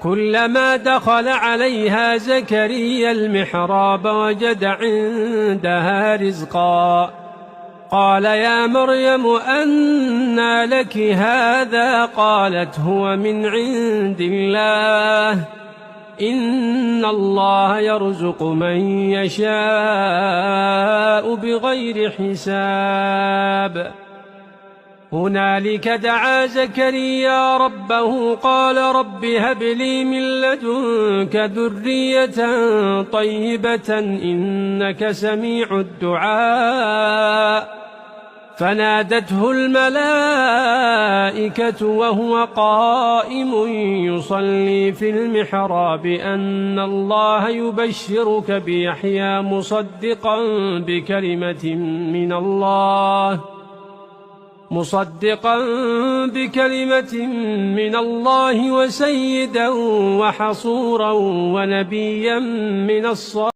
كلما دخل عليها زكريا المحراب وجد عندها رزقا قال يا مريم أنى لك هذا قالت هو من عند الله إن الله يرزق من يشاء بغير حساب هنالك دعا زكريا ربه قال رب هب لي من لدنك ذرية طيبة إنك سميع الدعاء فنادته الملائكة وهو قائم يصلي في المحراب أن الله يبشرك بيحيى مصدقا بكلمة من الله وسيدا وحصورا ونبيا من الصالحين